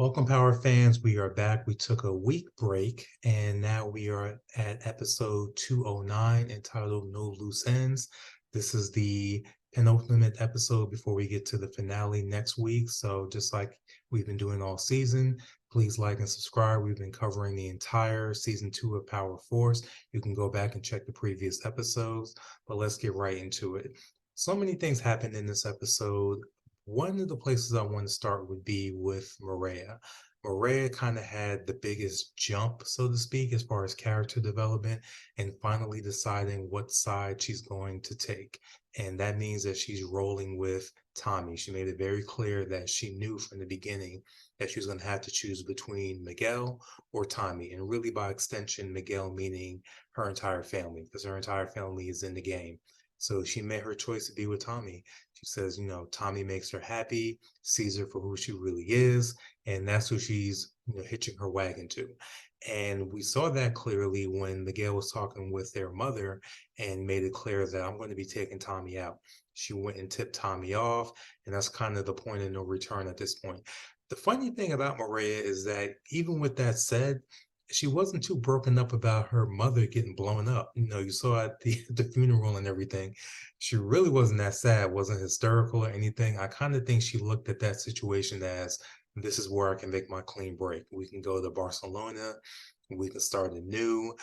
Welcome, Power fans. We are back. We took a week break and now we are at episode 209 entitled No Loose Ends. This is the penultimate episode before we get to the finale next week. So, just like we've been doing all season, please like and subscribe. We've been covering the entire season 2 of Power Force. You can go back and check the previous episodes, but let's get right into it. So many things happened in this episode. One of the places I want to start would be with Mireya. Mireya kind of had the biggest jump, so to speak, as far as character development and finally deciding what side she's going to take. And that means that she's rolling with Tommy. She made it very clear that she knew from the beginning that she was going to have to choose between Miguel or Tommy. And really, by extension, Miguel meaning her entire family, because her entire family is in the game. So she made her choice to be with Tommy. She says, Tommy makes her happy, sees her for who she really is, and that's who she's, hitching her wagon to. And we saw that clearly when Miguel was talking with their mother and made it clear that I'm going to be taking Tommy out. She went and tipped Tommy off, and that's kind of the point of no return at this point. The funny thing about Mireya is that even with that said, she wasn't too broken up about her mother getting blown up. You saw at the the funeral and everything. She really wasn't that sad, wasn't hysterical or anything. I kind of think she looked at that situation as this is where I can make my clean break. We can go to Barcelona, we can start anew.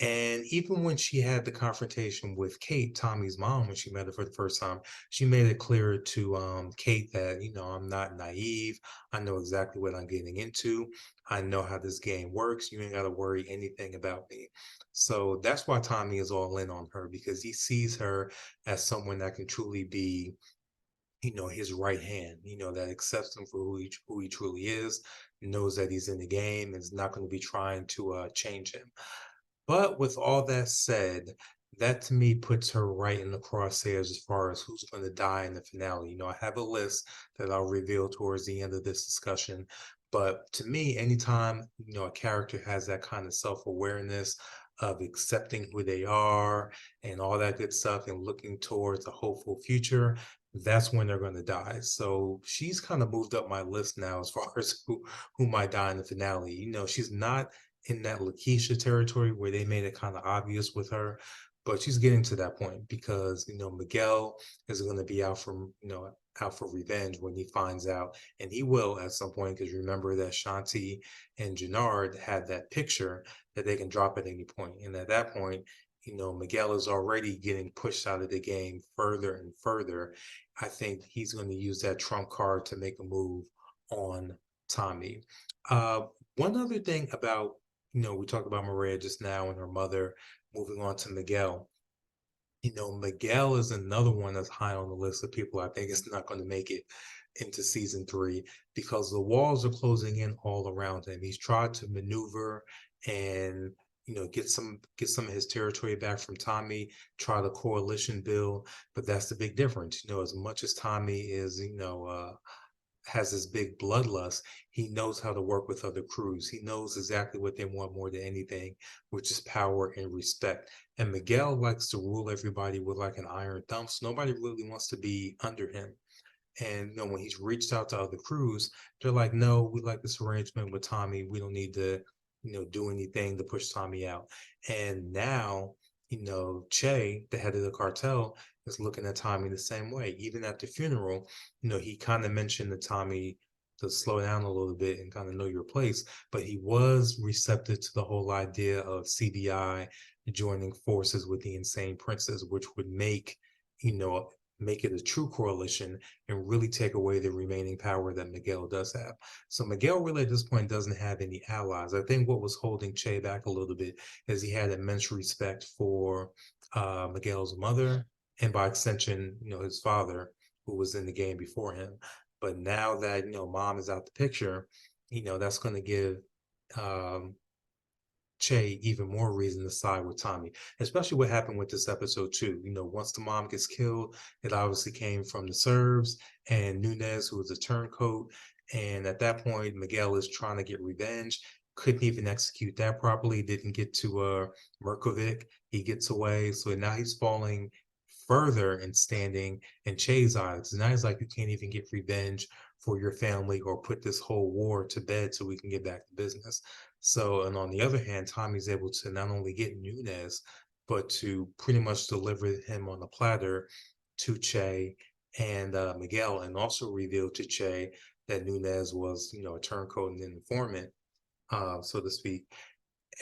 And even when she had the confrontation with Kate, Tommy's mom, when she met her for the first time, she made it clear to Kate that, I'm not naive. I know exactly what I'm getting into. I know how this game works. You ain't got to worry anything about me. So that's why Tommy is all in on her because he sees her as someone that can truly be, his right hand, that accepts him for who he truly is, knows that he's in the game, and is not going to be trying to change him. But with all that said, that to me puts her right in the crosshairs as far as who's going to die in the finale. I have a list that I'll reveal towards the end of this discussion. But to me, anytime, a character has that kind of self-awareness of accepting who they are and all that good stuff and looking towards a hopeful future, that's when they're going to die. So she's kind of moved up my list now as far as who might die in the finale. She's not in that Lakeisha territory where they made it kind of obvious with her, but she's getting to that point because Miguel is going to be out for revenge when he finds out, and he will at some point because remember that Shanti and Jenard had that picture that they can drop at any point, and at that point. Miguel is already getting pushed out of the game further and further. I think he's going to use that trump card to make a move on Tommy. Uh, One other thing about we talked about Mireya just now and her mother. Moving on to Miguel. Miguel is another one that's high on the list of people I think is not going to make it into season 3 because the walls are closing in all around him. He's tried to maneuver and get some of his territory back from Tommy, try the coalition bill, but that's the big difference. As much as Tommy is, has this big bloodlust, he knows how to work with other crews. He knows exactly what they want more than anything, which is power and respect. And Miguel likes to rule everybody with like an iron thumb. So nobody really wants to be under him. And when he's reached out to other crews, they're like, no, we like this arrangement with Tommy. We don't need to, do anything to push Tommy out. And now, Che, the head of the cartel, is looking at Tommy the same way. Even at the funeral, he kind of mentioned to Tommy to slow down a little bit and kind of know your place. But he was receptive to the whole idea of CBI joining forces with the Insane Princess, which would you know, make it a true coalition and really take away the remaining power that Miguel does have. So Miguel really at this point doesn't have any allies. I think what was holding Che back a little bit is he had immense respect for Miguel's mother and by extension, his father who was in the game before him. But now that, mom is out the picture, that's going to give um, Che even more reason to side with Tommy, especially what happened with this episode too. Once the mom gets killed, it obviously came from the Serbs and Nunez, who was a turncoat. And at that point, Miguel is trying to get revenge. Couldn't even execute that properly. Didn't get to Merkovic. He gets away. So now he's falling further in standing in Che's eyes. And now he's like, you can't even get revenge for your family or put this whole war to bed so we can get back to business. So, and on the other hand, Tommy's able to not only get Nunez, but to pretty much deliver him on a platter to Che and Miguel, and also reveal to Che that Nunez was, a turncoat and an informant, so to speak.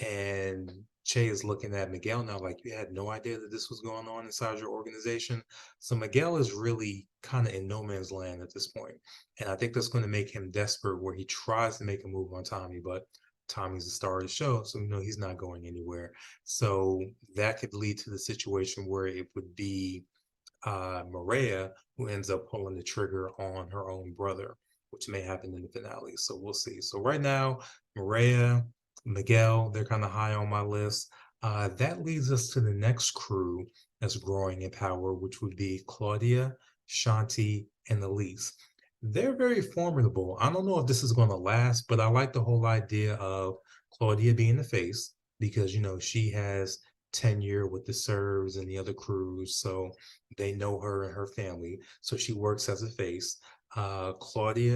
And Che is looking at Miguel now like, you had no idea that this was going on inside your organization. So Miguel is really kind of in no man's land at this point. And I think that's going to make him desperate where he tries to make a move on Tommy, but Tommy's the star of the show. So, he's not going anywhere. So that could lead to the situation where it would be Mireya who ends up pulling the trigger on her own brother, which may happen in the finale. So we'll see. So right now, Mireya, Miguel, they're kind of high on my list. That leads us to the next crew that's growing in power, which would be Claudia, Shanti, and Elise. They're very formidable. I don't know if this is going to last, but I like the whole idea of Claudia being the face because, she has tenure with the Serves and the other crews. So they know her and her family. So she works as a face. Shanti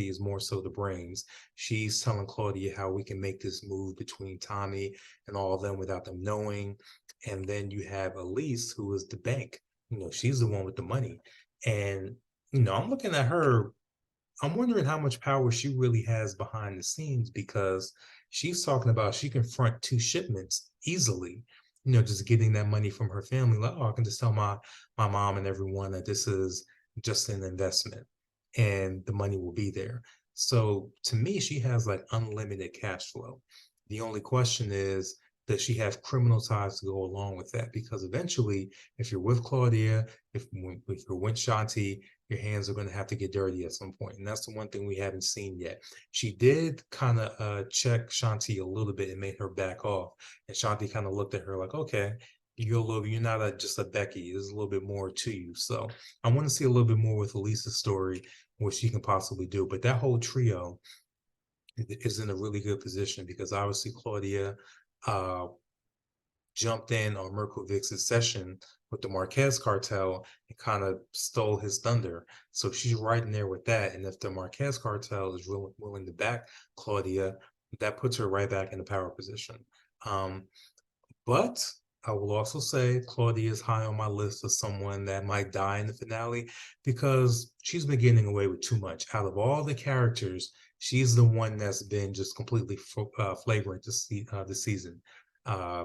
is more so the brains. She's telling Claudia how we can make this move between Tommy and all of them without them knowing. And then you have Elise, who is the bank. She's the one with the money. And, I'm looking at her. I'm wondering how much power she really has behind the scenes because she's talking about she can front two shipments easily, just getting that money from her family. Like, oh, I can just tell my mom and everyone that this is just an investment and the money will be there. So to me, she has like unlimited cash flow. The only question is, does she have criminal ties to go along with that? Because eventually, if you're with Claudia, if you're with Shanti, your hands are going to have to get dirty at some point. And that's the one thing we haven't seen yet. She did kind of check Shanti a little bit and made her back off. And Shanti kind of looked at her like, okay, you're not just a Becky. There's a little bit more to you. So I want to see a little bit more with Elisa's story, what she can possibly do. But that whole trio is in a really good position because obviously Claudia uh, jumped in on Mirkovic's session with the Marquez cartel and kind of stole his thunder. So she's right in there with that. And if the Marquez cartel is willing to back Claudia, that puts her right back in the power position. But I will also say Claudia is high on my list of someone that might die in the finale because she's been getting away with too much. Out of all the characters, she's the one that's been just completely flagrant this season. Uh,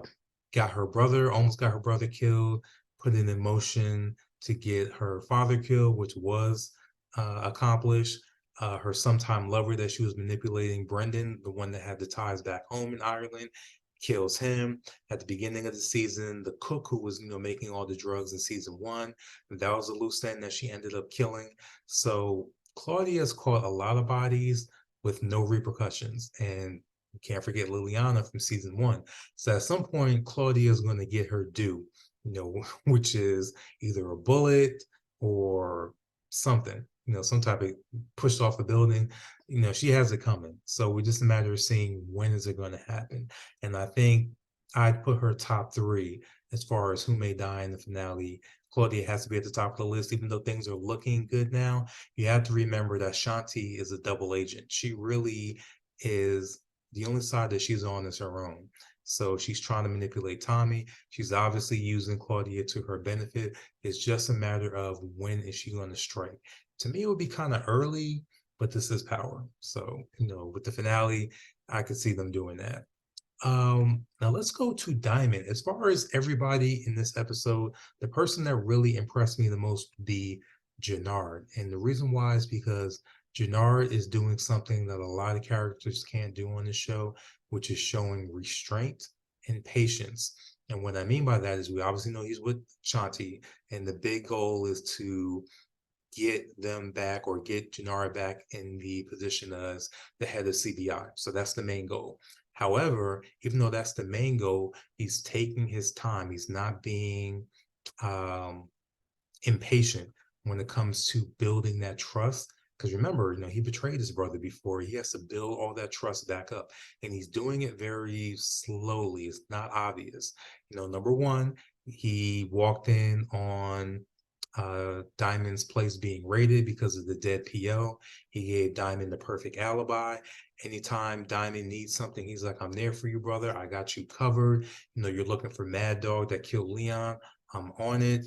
almost got her brother killed, put it in motion to get her father killed, which was accomplished. Her sometime lover that she was manipulating, Brendan, the one that had the ties back home in Ireland, kills him at the beginning of the season. The cook who was, making all the drugs in season one, that was a loose end that she ended up killing. So Claudia's caught a lot of bodies with no repercussions. And you can't forget Liliana from season one. So at some point, Claudia is going to get her due, which is either a bullet or something, some type of pushed off the building. She has it coming. So we're just a matter of seeing when is it going to happen. And I think I'd put her top three as far as who may die in the finale. Claudia has to be at the top of the list, even though things are looking good now. You have to remember that Shanti is a double agent. She really is. The only side that she's on is her own. So she's trying to manipulate Tommy. She's obviously using Claudia to her benefit. It's just a matter of when is she going to strike. To me, it would be kind of early, but this is power. So, with the finale, I could see them doing that. Now let's go to Diamond. As far as everybody in this episode, the person that really impressed me the most would be Jenard. And the reason why is because Jenard is doing something that a lot of characters can't do on the show, which is showing restraint and patience. And what I mean by that is we obviously know he's with Shanti, and the big goal is to get them back or get Jenard back in the position as the head of CBI. So that's the main goal. However, even though that's the main goal, he's taking his time. He's not being impatient when it comes to building that trust. Because remember, he betrayed his brother before. He has to build all that trust back up. And he's doing it very slowly. It's not obvious. Number one, He walked in on Diamond's place being raided because of the dead PO. He gave Diamond the perfect alibi. Anytime Diamond needs something, he's like, I'm there for you, brother. I got you covered. You're looking for Mad Dog that killed Leon. I'm on it.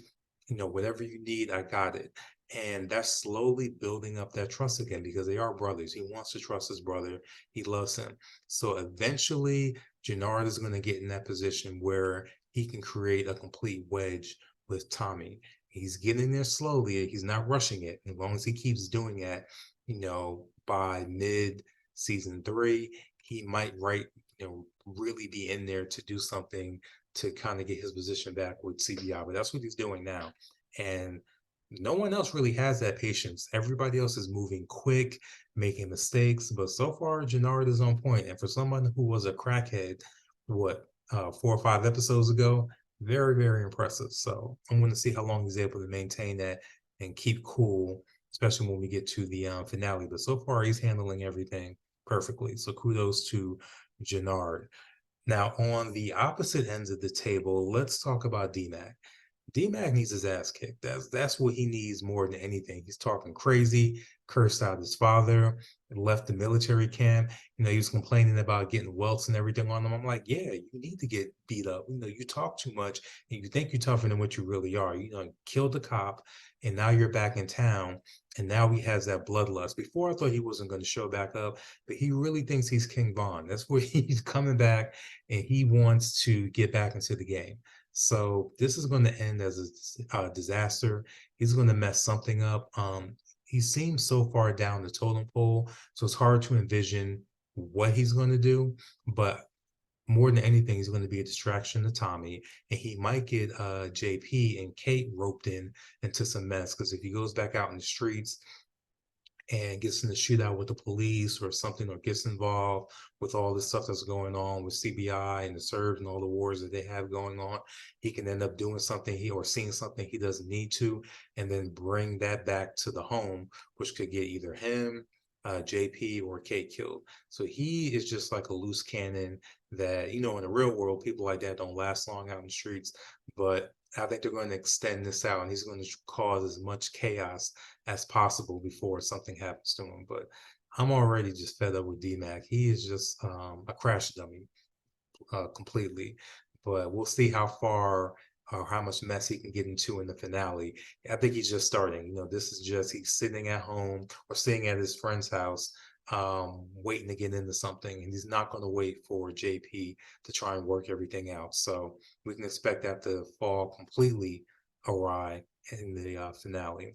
Whatever you need, I got it. And that's slowly building up that trust again because they are brothers. He wants to trust his brother. He loves him. So eventually, Jenard is going to get in that position where he can create a complete wedge with Tommy. He's getting there slowly. He's not rushing it. As long as he keeps doing that, by mid season 3, he might really be in there to do something to kind of get his position back with CBI. But that's what he's doing now. And no one else really has that patience. Everybody else is moving quick, making mistakes. But so far, Jenard is on point. And for someone who was a crackhead, 4 or 5 episodes ago, very, very impressive. So I'm going to see how long he's able to maintain that and keep cool, especially when we get to the finale. But so far, he's handling everything perfectly. So kudos to Jenard. Now, on the opposite ends of the table, let's talk about DMAC. D-Mac needs his ass kicked. That's what he needs more than anything. He's talking crazy, cursed out his father, left the military camp. He was complaining about getting welts and everything on him. I'm like, yeah, you need to get beat up. You talk too much and you think you're tougher than what you really are. Killed the cop and now you're back in town. And now he has that bloodlust. Before I thought he wasn't going to show back up, but he really thinks he's King Von. That's where he's coming back and he wants to get back into the game. So this is going to end as a disaster. He's going to mess something up. He seems so far down the totem pole, so it's hard to envision what he's going to do. But more than anything, he's going to be a distraction to Tommy, and he might get JP and Kate roped into some mess. Because if he goes back out in the streets and gets in a shootout with the police or something, or gets involved with all the stuff that's going on with CBI and the Serbs and all the wars that they have going on, he can end up doing something or seeing something he doesn't need to, and then bring that back to the home, which could get either him, JP, or Kate killed. So he is just like a loose cannon that, in the real world, people like that don't last long out in the streets. But I think they're going to extend this out, and he's going to cause as much chaos as possible before something happens to him. But I'm already just fed up with DMAC. He is just a crash dummy completely. But we'll see how far or how much mess he can get into in the finale. I think he's just starting. This is just he's sitting at home or sitting at his friend's house, waiting to get into something, and he's not going to wait for JP to try and work everything out. So we can expect that to fall completely awry in the finale.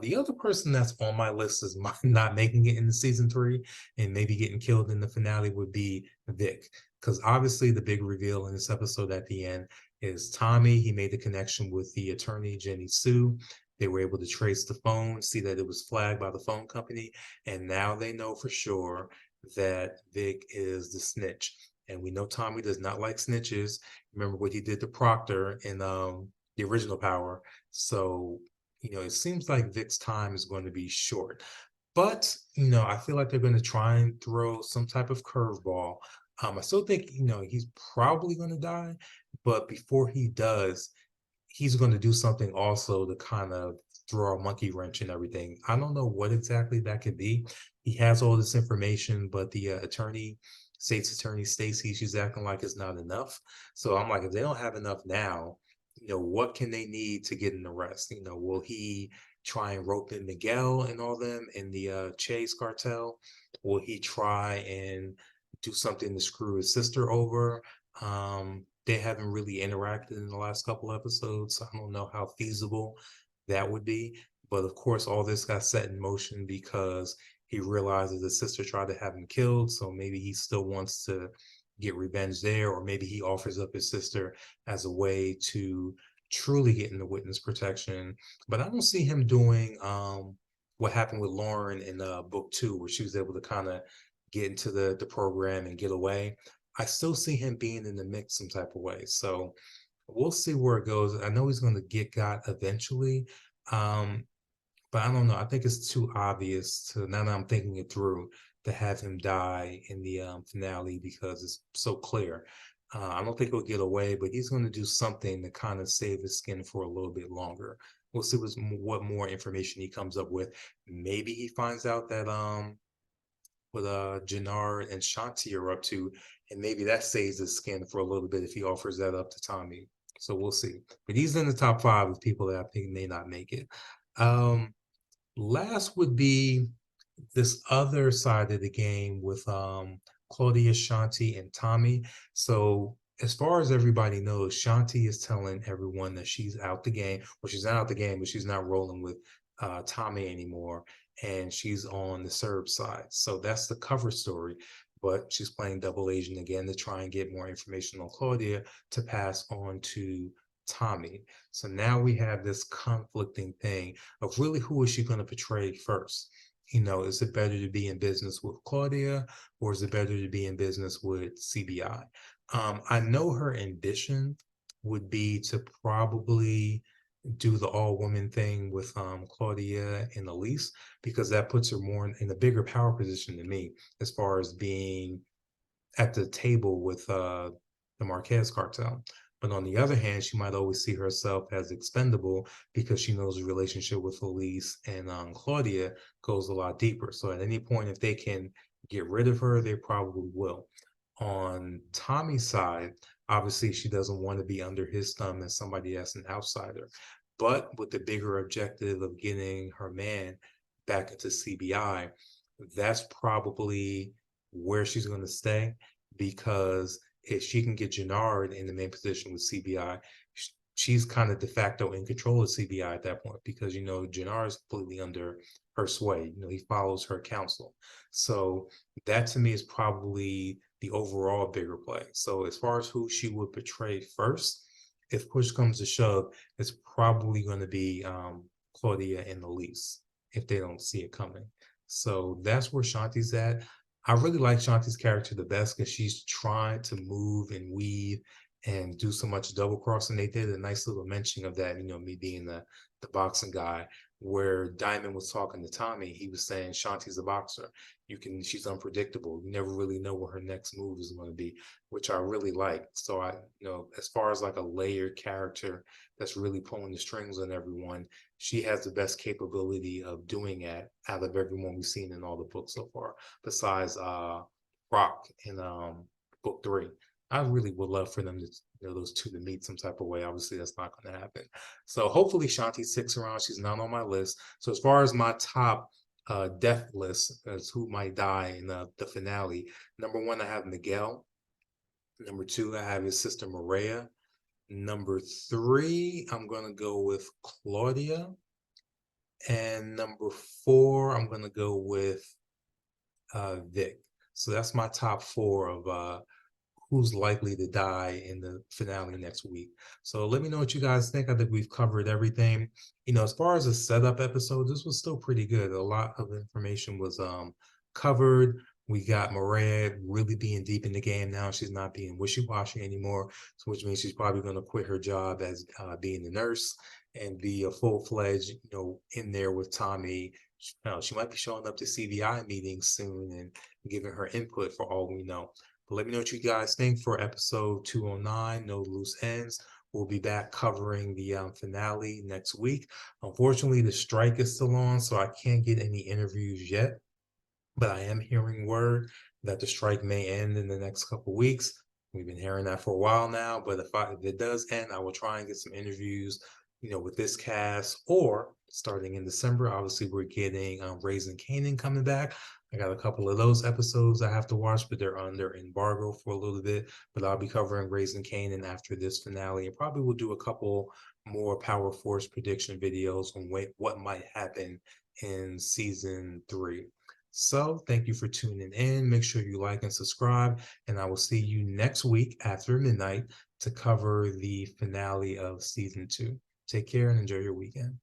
The other person that's on my list is not making it into season 3 and maybe getting killed in the finale would be Vic. Because obviously the big reveal in this episode at the end is Tommy. He made the connection with the attorney, Jenny Sue. They were able to trace the phone, see that it was flagged by the phone company, and now they know for sure that Vic is the snitch. And we know Tommy does not like snitches. Remember what he did to Proctor in the original Power. So it seems like Vic's time is going to be short. But, I feel like they're going to try and throw some type of curveball. I still think, he's probably going to die. But before he does, he's going to do something also to kind of throw a monkey wrench and everything. I don't know what exactly that could be. He has all this information, but the state's attorney Stacy, she's acting like it's not enough. So I'm like, if they don't have enough now, what can they need to get an arrest? Will he try and rope in Miguel and all them in the Chase cartel? Will he try and do something to screw his sister over? They haven't really interacted in the last couple episodes, so I don't know how feasible that would be. But of course, all this got set in motion because he realizes his sister tried to have him killed, so maybe he still wants to get revenge there, or maybe he offers up his sister as a way to truly get into witness protection. But I don't see him doing what happened with Lauren in book 2, where she was able to kind of get into the program and get away. I still see him being in the mix some type of way. So we'll see where it goes. I know he's going to get got eventually. But I don't know. I think it's too obvious to, now that I'm thinking it through, to have him die in the finale because it's so clear. I don't think he'll get away, but he's going to do something to kind of save his skin for a little bit longer. We'll see what more information he comes up with. Maybe he finds out that what Jenard and Shanti are up to, and maybe that saves his skin for a little bit if he offers that up to Tommy. So we'll see. But he's in the top 5 of people that I think may not make it. Um, Last would be this other side of the game with Claudia, Shanti, and Tommy. So as far as everybody knows, Shanti is telling everyone that she's out the game. Well, she's not out the game, but she's not rolling with Tommy anymore, and she's on the Serb side. So that's the cover story. But she's playing double agent again to try and get more information on Claudia to pass on to Tommy. So now we have this conflicting thing of really who is she going to portray first? Is it better to be in business with Claudia, or is it better to be in business with CBI? I know her ambition would be to probably do the all woman thing with Claudia and Elise, because that puts her more in a bigger power position than me as far as being at the table with the Marquez cartel. But on the other hand, she might always see herself as expendable because she knows the relationship with Elise and Claudia goes a lot deeper. So at any point, if they can get rid of her, they probably will. On Tommy's side, obviously, she doesn't want to be under his thumb as somebody that's an outsider. But with the bigger objective of getting her man back into CBI, that's probably where she's going to stay, because if she can get Jenard in the main position with CBI, she's kind of de facto in control of CBI at that point, because Jenard is completely under her sway. He follows her counsel. So that to me is probably the overall bigger play. So as far as who she would portray first, if push comes to shove, it's probably going to be Claudia and Elise if they don't see it coming. So that's where Shanti's at. I really like Shanti's character the best because she's trying to move and weave and do so much double crossing. They did a nice little mention of that, me being the boxing guy, where Diamond was talking to Tommy. He was saying Shanti's a boxer. She's unpredictable. You never really know what her next move is going to be, which I really like. So as far as like a layered character that's really pulling the strings on everyone, she has the best capability of doing that out of everyone we've seen in all the books so far, besides Rock in book 3. I really would love for them to, those two to meet some type of way. Obviously, that's not going to happen. So hopefully Shanti sticks around. She's not on my list. So as far as my top death list as who might die in the finale, number 1, I have Miguel. Number 2, I have his sister Mireya. Number 3, I'm going to go with Claudia. And number 4, I'm going to go with Vic. So that's my top 4 of who's likely to die in the finale next week. So let me know what you guys think. I think we've covered everything. As far as a setup episode, this was still pretty good. A lot of information was covered. We got Mireya really being deep in the game now. She's not being wishy-washy anymore, so which means she's probably going to quit her job as being a nurse and be a full-fledged, in there with Tommy. She might be showing up to CVI meetings soon and giving her input for all we know. But let me know what you guys think for episode 209, No Loose Ends. We'll be back covering the finale next week. Unfortunately, the strike is still on, so I can't get any interviews yet. But I am hearing word that the strike may end in the next couple weeks. We've been hearing that for a while now, but if it does end, I will try and get some interviews, with this cast, or starting in December. Obviously, we're getting Raising Kanan coming back. I got a couple of those episodes I have to watch, but they're under embargo for a little bit. But I'll be covering Raising Kanan after this finale, and probably will do a couple more Power Force prediction videos on what might happen in season 3. So thank you for tuning in. Make sure you like and subscribe, and I will see you next week after midnight to cover the finale of season 2. Take care and enjoy your weekend.